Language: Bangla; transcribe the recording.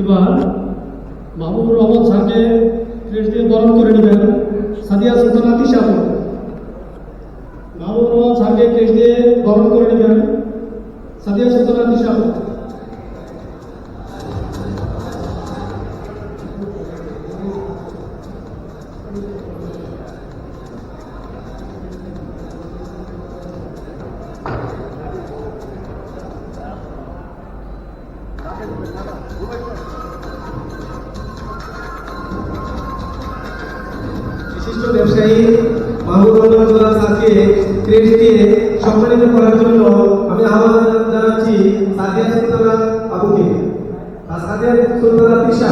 এবার মাহবুবুর রহমান স্যারকে ক্রেস্ট দিয়ে বরণ করে নেবেন সাদিয়া সুলতানা তিশা আপু। মাহবুবুর রহমান স্যারকে ক্রেস্ট দিয়ে বরণ করে নেবেন সাদিয়া সুলতানা তিশা আপু। বিশিষ্ট ব্যবসায়ী মাহবুবুর রহমান স্যারকে ক্রেস্ট দিয়ে সম্মানিত করার জন্য আমি আহ্বান জানাচ্ছি সাদিয়া সুলতানা আপুকে। সাদিয়া সুলতানা তিশা।